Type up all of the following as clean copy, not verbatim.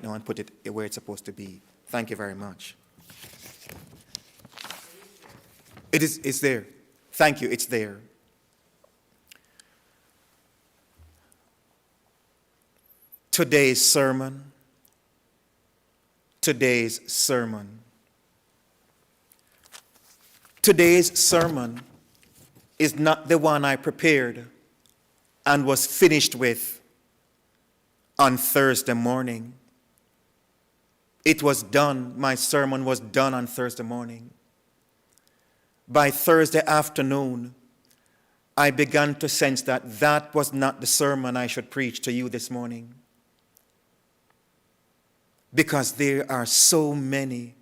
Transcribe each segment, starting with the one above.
now and put it where it's supposed to be. Thank you very much. It's there. Thank you, it's there. Today's sermon. Today's sermon. Today's sermon is not the one I prepared and was finished with on Thursday morning. It was done, my sermon was done on Thursday morning. By Thursday afternoon, I began to sense that that was not the sermon I should preach to you this morning. Because there are so many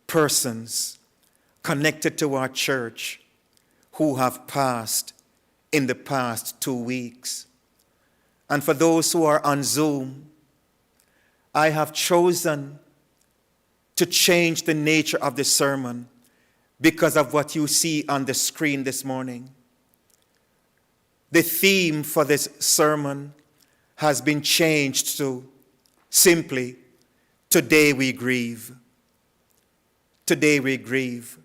persons connected to our church who have passed in the past 2 weeks. And for those who are on Zoom, I have chosen to change the nature of the sermon because of what you see on the screen this morning. The theme for this sermon has been changed to simply, today we grieve. Today we grieve.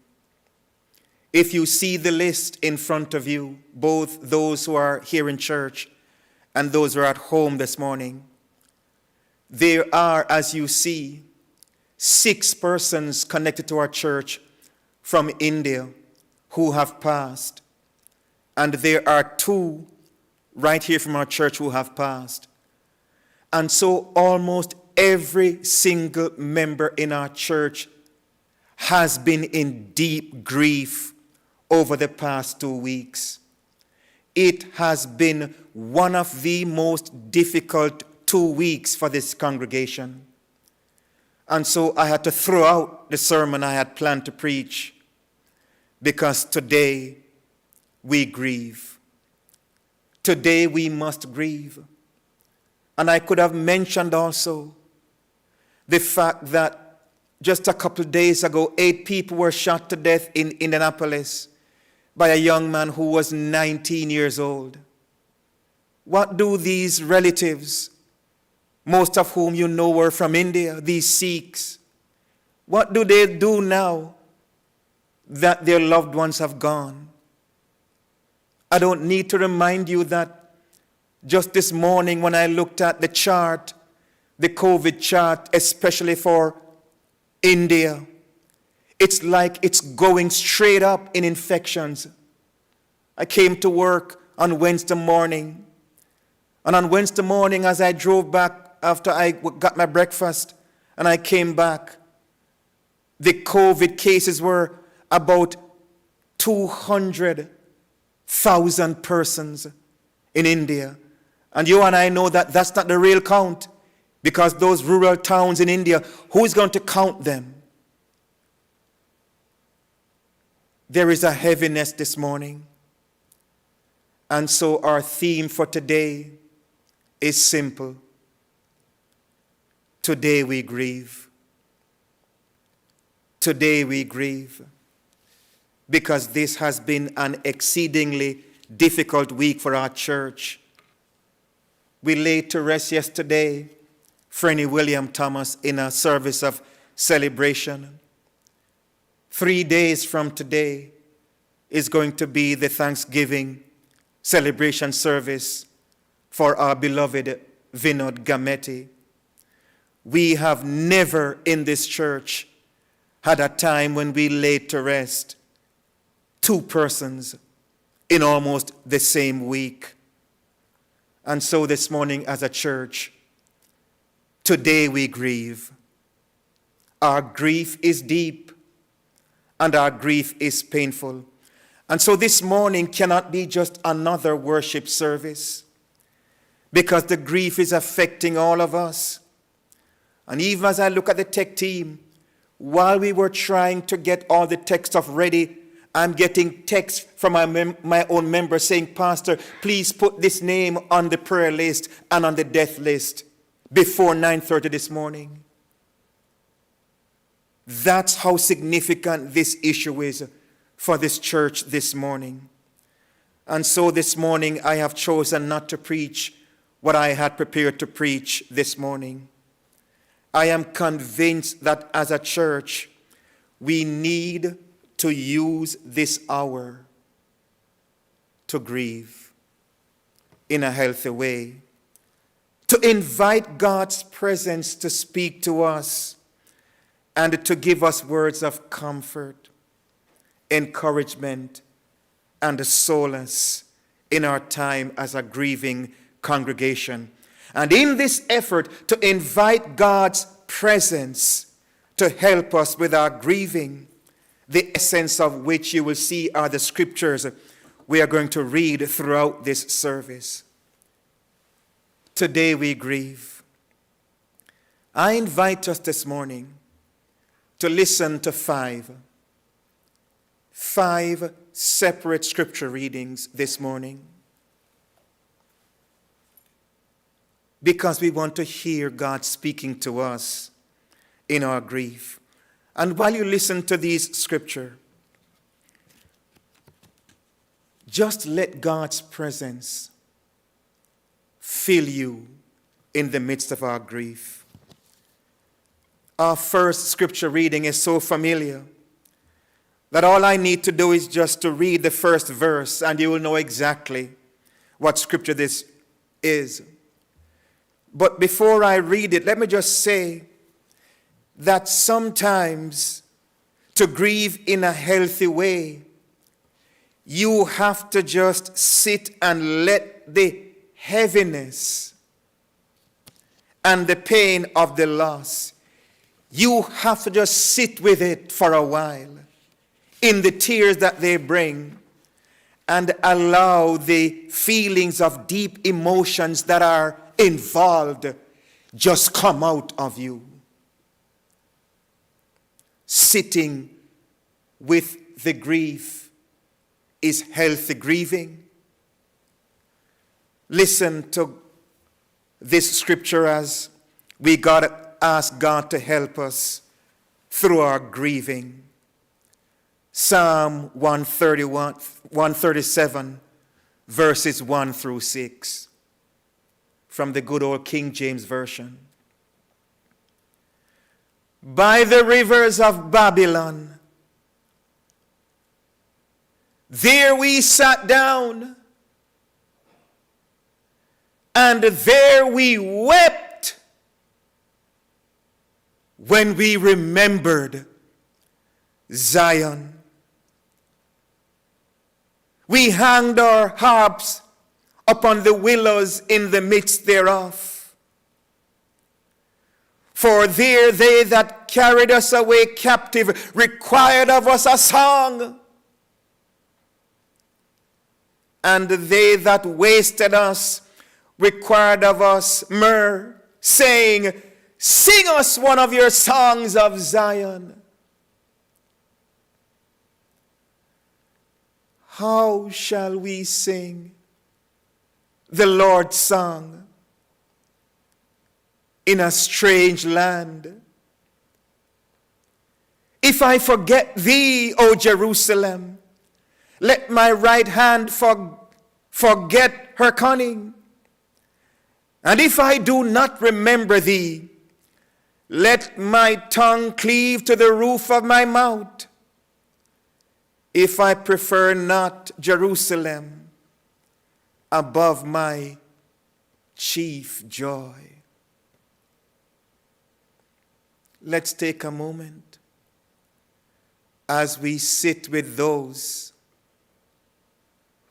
If you see the list in front of you, both those who are here in church and those who are at home this morning, there are, as you see, 6 persons connected to our church from India who have passed. And there are 2 right here from our church who have passed. And so almost every single member in our church has been in deep grief over the past 2 weeks. It has been one of the most difficult 2 weeks for this congregation. And so I had to throw out the sermon I had planned to preach because today we grieve. Today we must grieve. And I could have mentioned also the fact that just a couple days ago, 8 people were shot to death in Indianapolis by a young man who was 19 years old. What do these relatives, most of whom you know were from India, these Sikhs, what do they do now that their loved ones have gone? I don't need to remind you that just this morning when I looked at the chart, the COVID chart, especially for India, it's like it's going straight up in infections. I came to work on Wednesday morning, and on Wednesday morning as I drove back after I got my breakfast and I came back, the COVID cases were about 200,000 persons in India. And you and I know that that's not the real count, because those rural towns in India, who's going to count them? There is a heaviness this morning. And so our theme for today is simple. Today we grieve. Today we grieve. Because this has been an exceedingly difficult week for our church. We laid to rest yesterday Franny William Thomas in a service of celebration. 3 days from today is going to be the Thanksgiving celebration service for our beloved Vinod Gameti. We have never in this church had a time when we laid to rest 2 persons in almost the same week. And so this morning as a church, today we grieve. Our grief is deep and our grief is painful. And so this morning cannot be just another worship service, because the grief is affecting all of us. And even as I look at the tech team, while we were trying to get all the tech stuff ready, I'm getting texts from my own members saying, Pastor, please put this name on the prayer list and on the death list before 9:30 this morning. That's how significant this issue is for this church this morning. And so this morning I have chosen not to preach what I had prepared to preach this morning. I am convinced that as a church, we need to use this hour to grieve in a healthy way, to invite God's presence to speak to us and to give us words of comfort, encouragement, and solace in our time as a grieving congregation. And in this effort to invite God's presence to help us with our grieving, the essence of which you will see are the scriptures we are going to read throughout this service. Today we grieve. I invite us this morning to listen to five separate scripture readings this morning, because we want to hear God speaking to us in our grief. And while you listen to these scripture, just let God's presence fill you in the midst of our grief. Our first scripture reading is so familiar that all I need to do is just to read the first verse and you will know exactly what scripture this is. But before I read it, let me just say that sometimes to grieve in a healthy way, you have to just sit and let the heaviness and the pain of the loss, you have to just sit with it for a while in the tears that they bring and allow the feelings of deep emotions that are involved just come out of you. Sitting with the grief is healthy grieving. Listen to this scripture as we ask God to help us through our grieving. Psalm 137, verses 1 through 6, from the good old King James Version. By the rivers of Babylon, there we sat down, and there we wept when we remembered Zion. We hanged our harps upon the willows in the midst thereof. For there they that carried us away captive required of us a song. And they that wasted us required of us myrrh, saying, sing us one of your songs of Zion. How shall we sing the Lord's song in a strange land? If I forget thee, O Jerusalem, let my right hand forget her cunning. And if I do not remember thee, let my tongue cleave to the roof of my mouth. If I prefer not Jerusalem above my chief joy. Let's take a moment as we sit with those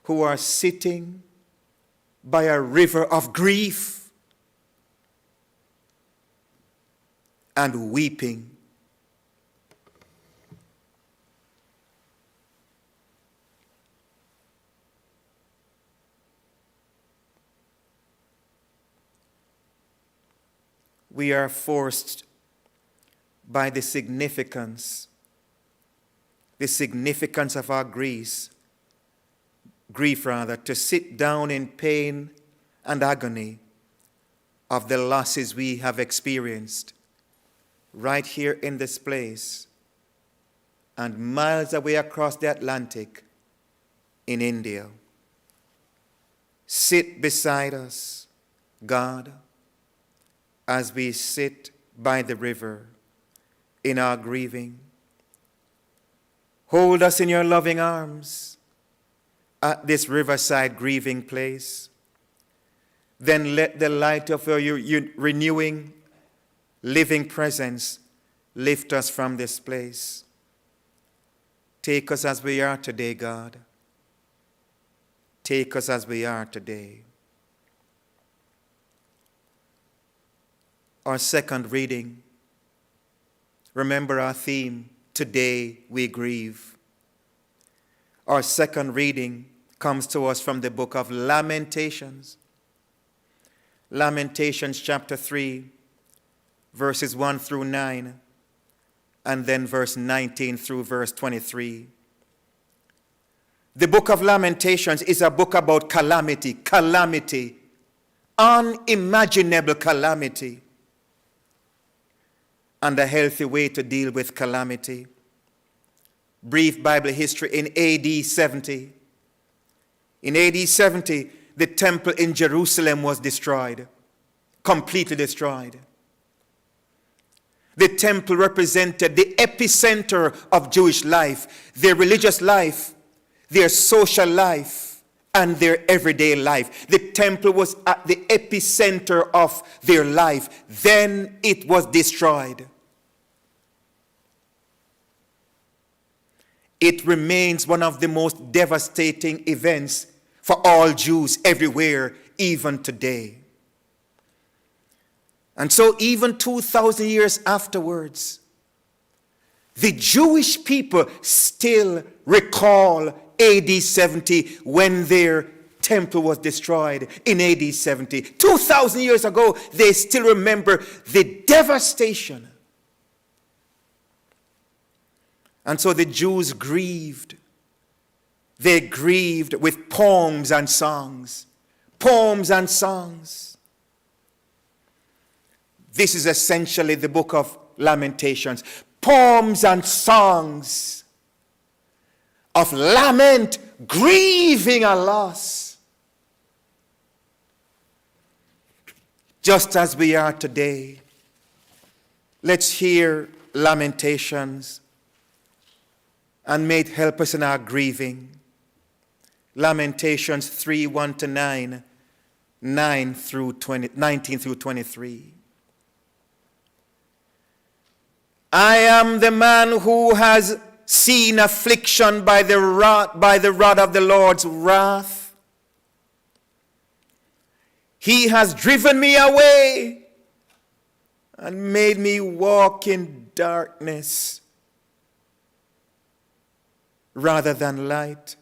who are sitting by a river of grief and weeping. We are forced by the significance of our grief, to sit down in pain and agony of the losses we have experienced right here in this place and miles away across the Atlantic in India. Sit beside us, God, as we sit by the river in our grieving. Hold us in your loving arms at this riverside grieving place. Then let the light of your renewing, living presence lift us from this place. Take us as we are today, God. Take us as we are today. Our second reading. Remember our theme, today we grieve. Our second reading comes to us from the book of Lamentations. Lamentations chapter 3, verses 1 through 9, and then verse 19 through verse 23. The book of Lamentations is a book about calamity, unimaginable calamity, and a healthy way to deal with calamity. Brief Bible history in AD 70. In AD 70, the temple in Jerusalem was destroyed, completely destroyed. The temple represented the epicenter of Jewish life, their religious life, their social life, and their everyday life. The temple was at the epicenter of their life. Then it was destroyed. It remains one of the most devastating events for all Jews everywhere, even today. And so even 2,000 years afterwards, the Jewish people still recall AD 70 when their temple was destroyed in AD 70. 2,000 years ago, they still remember the devastation. And so the Jews grieved. They grieved with poems and songs. Poems and songs. This is essentially the book of Lamentations. Poems and songs of lament, grieving a loss. Just as we are today. Let's hear Lamentations, and may it help us in our grieving. Lamentations 3, 1 to 9, 19 through 23. I am the man who has seen affliction by the rod of the Lord's wrath. He has driven me away and made me walk in darkness rather than light.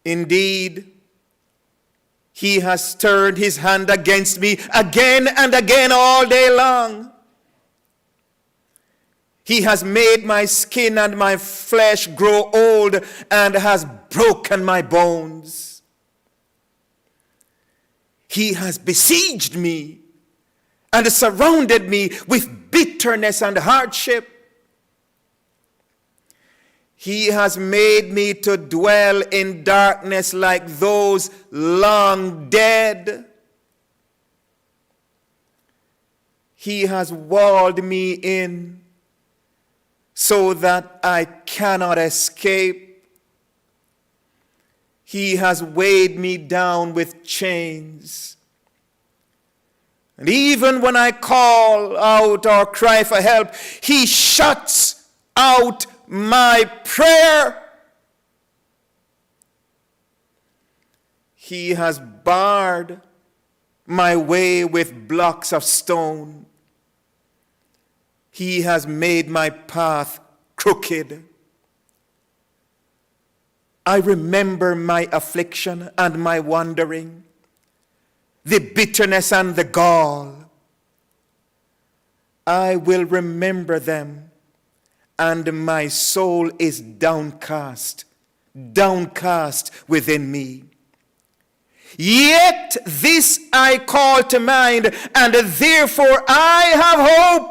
Indeed, he has turned his hand against me again and again all day long. He has made my skin and my flesh grow old and has broken my bones. He has besieged me and surrounded me with bitterness and hardship. He has made me to dwell in darkness like those long dead. He has walled me in so that I cannot escape. He has weighed me down with chains. And even when I call out or cry for help, he shuts out my prayer. He has barred my way with blocks of stone. He has made my path crooked. I remember my affliction and my wandering, the bitterness and the gall. I will remember them, and my soul is downcast within me. Yet this I call to mind, and therefore I have hope.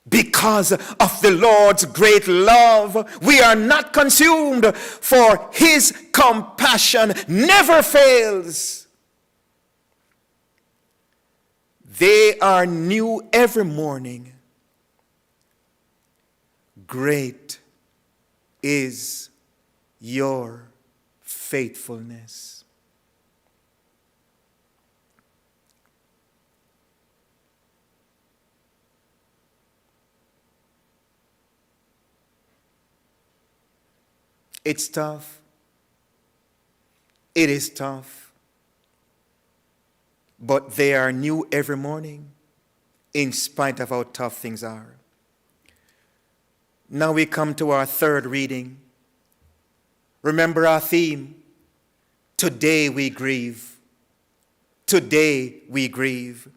Because of the Lord's great love, we are not consumed, for his compassion never fails. They are new every morning. Great is your faithfulness. It's tough. It is tough. But they are new every morning, in spite of how tough things are. Now we come to our third reading. Remember our theme. Today we grieve. Today we grieve.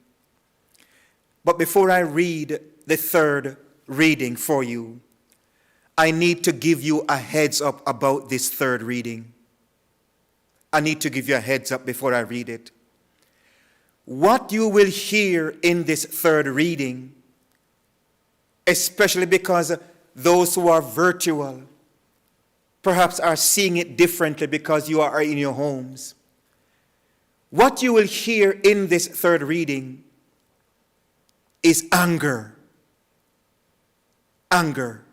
But before I read the third reading for you, I need to give you a heads up about this third reading. I need to give you a heads up before I read it. What you will hear in this third reading, especially because those who are virtual perhaps are seeing it differently because you are in your homes. What you will hear in this third reading is anger. Anger.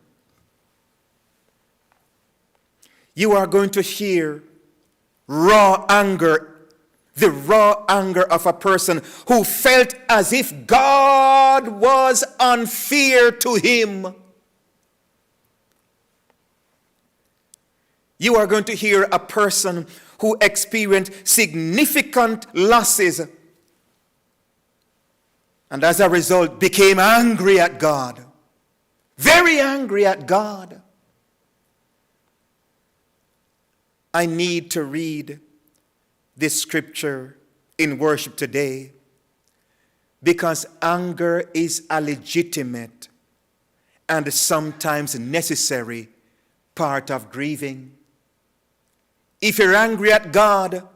You are going to hear raw anger, the raw anger of a person who felt as if God was unfair to him. You are going to hear a person who experienced significant losses and as a result became angry at God, very angry at God. I need to read this scripture in worship today because anger is a legitimate and sometimes necessary part of grieving. If you're angry at God,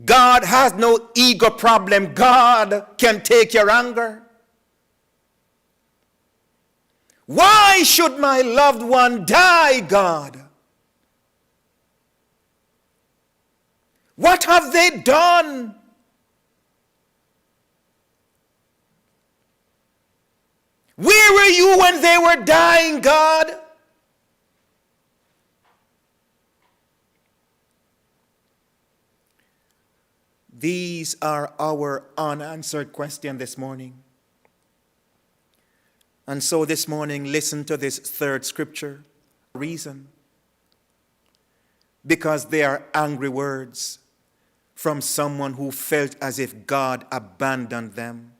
God has no ego problem. God can take your anger. Why should my loved one die, God? What have they done? Where were you when they were dying, God? These are our unanswered questions this morning. And so this morning, listen to this third scripture. Reason. Because they are angry words from someone who felt as if God abandoned them.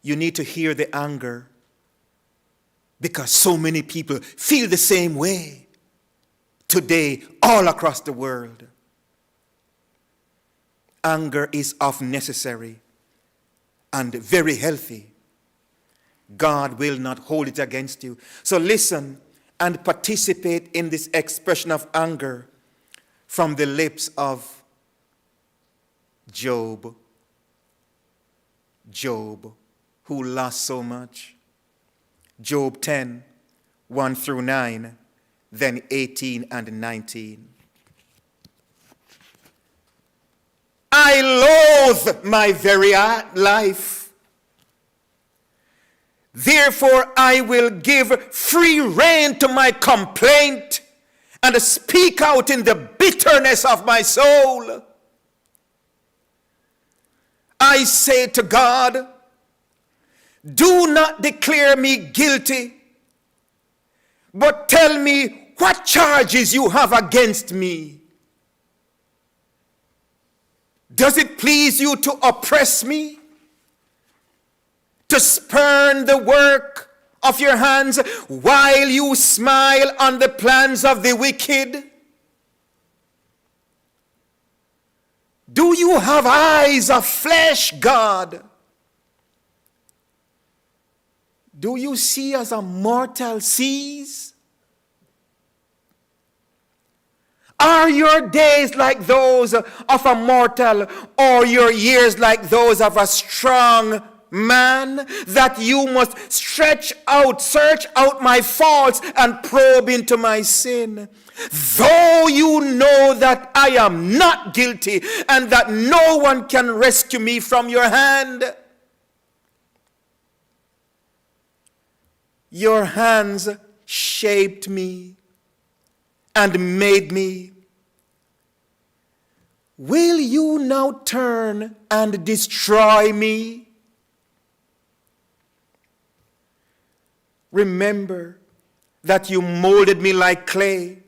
You need to hear the anger because so many people feel the same way today all across the world. Anger is often necessary and very healthy. God will not hold it against you. So listen and participate in this expression of anger from the lips of Job. Job, who lost so much. Job 10, 1 through 9, then 18 and 19. I loathe my very life. Therefore I will give free rein to my complaint and speak out in the bitterness of my soul. I say to God, do not declare me guilty, but tell me what charges you have against me. Does it please you to oppress me? To spurn the work of your hands while you smile on the plans of the wicked? Do you have eyes of flesh, God? Do you see as a mortal sees? Are your days like those of a mortal, or your years like those of a strong man, that you must search out my faults and probe into my sin? though you know that I am not guilty and that no one can rescue me from your hand. Your hands shaped me and made me. Will you now turn and destroy me? Remember that you molded me like clay.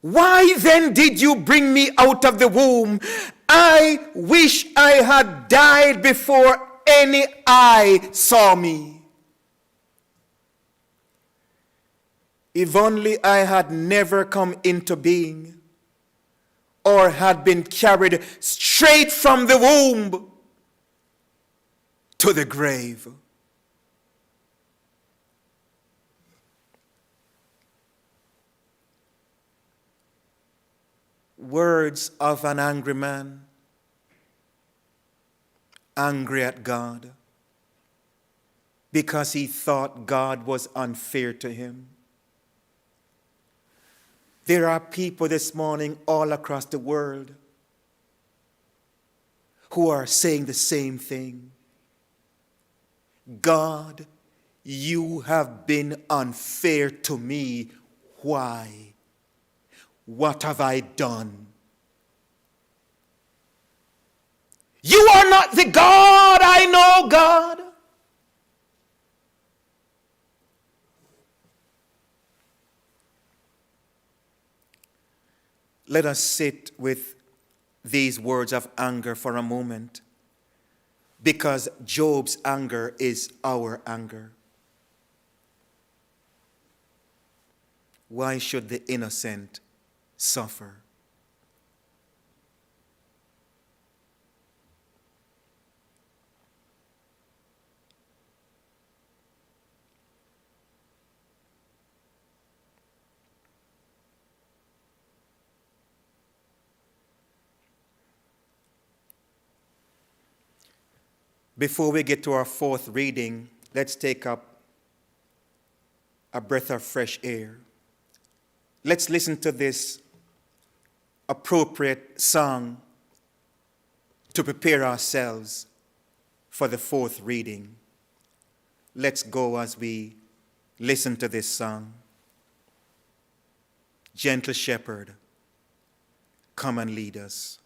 Why then did you bring me out of the womb? I wish I had died before any eye saw me. If only I had never come into being, or had been carried straight from the womb to the grave. Words of an angry man, angry at God, because he thought God was unfair to him. There are people this morning all across the world who are saying the same thing. God, you have been unfair to me. Why? What have I done? You are not the God I know, God. Let us sit with these words of anger for a moment, because Job's anger is our anger. Why should the innocent suffer? Before we get to our fourth reading, let's take up a breath of fresh air. Let's listen to this appropriate song to prepare ourselves for the fourth reading. Let's go as we listen to this song. Gentle Shepherd, come and lead us.